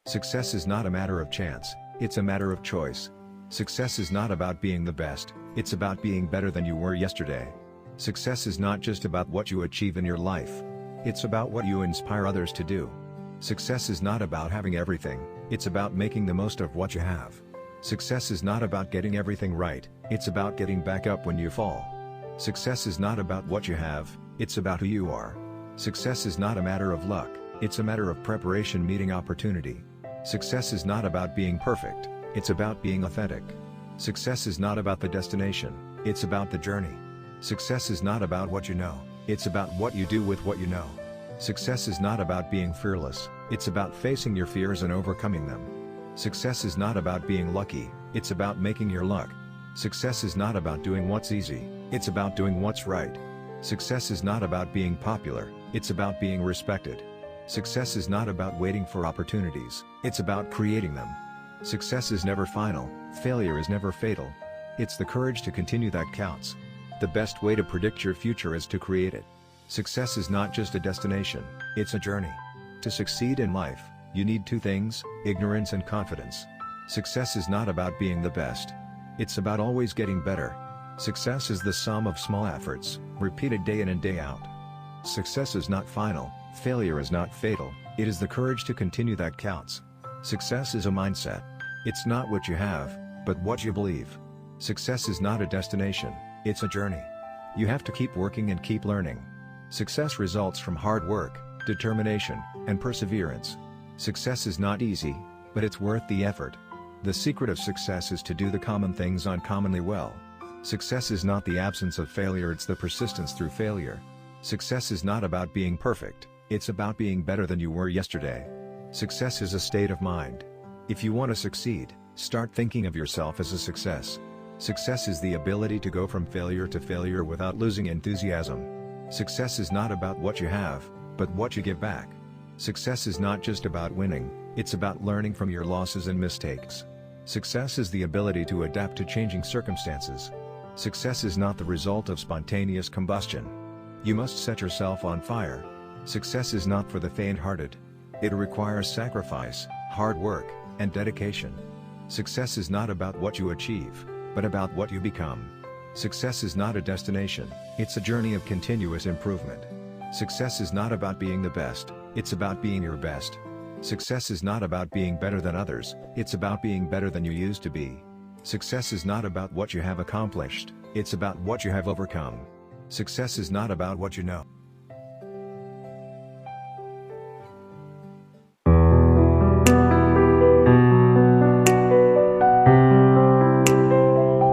Success is not a matter of chance, it's a matter of choice. Success is not about being the best, it's about being better than you were yesterday. Success is not just about what you achieve in your life. It's about what you inspire others to do. Success is not about having everything, it's about making the most of what you have. Success is not about getting everything right, it's about getting back up when you fall. Success is not about what you have, it's about who you are. Success is not a matter of luck, it's a matter of preparation meeting opportunity. Success is not about being perfect, it's about being authentic. Success is not about the destination, it's about the journey. Success is not about what you know, it's about what you do with what you know. Success is not about being fearless, it's about facing your fears and overcoming them. Success is not about being lucky, it's about making your luck. Success is not about doing what's easy, it's about doing what's right. Success is not about being popular, it's about being respected. Success is not about waiting for opportunities, it's about creating them. Success is never final, failure is never fatal. It's the courage to continue that counts. The best way to predict your future is to create it. Success is not just a destination, it's a journey. To succeed in life, you need two things, ignorance and confidence. Success is not about being the best. It's about always getting better. Success is the sum of small efforts, repeated day in and day out. Success is not final, failure is not fatal, it is the courage to continue that counts. Success is a mindset. It's not what you have, but what you believe. Success is not a destination, it's a journey. You have to keep working and keep learning. Success results from hard work, determination, and perseverance. Success is not easy, but it's worth the effort. The secret of success is to do the common things uncommonly well. Success is not the absence of failure, it's the persistence through failure. Success is not about being perfect, it's about being better than you were yesterday. Success is a state of mind. If you want to succeed, start thinking of yourself as a success. Success is the ability to go from failure to failure without losing enthusiasm. Success is not about what you have, but what you give back. Success is not just about winning, it's about learning from your losses and mistakes. Success is the ability to adapt to changing circumstances. Success is not the result of spontaneous combustion. You must set yourself on fire. Success is not for the faint-hearted. It requires sacrifice, hard work, and dedication. Success is not about what you achieve, but about what you become. Success is not a destination, it's a journey of continuous improvement. Success is not about being the best, it's about being your best. Success is not about being better than others, it's about being better than you used to be. Success is not about what you have accomplished, it's about what you have overcome. Success is not about what you know,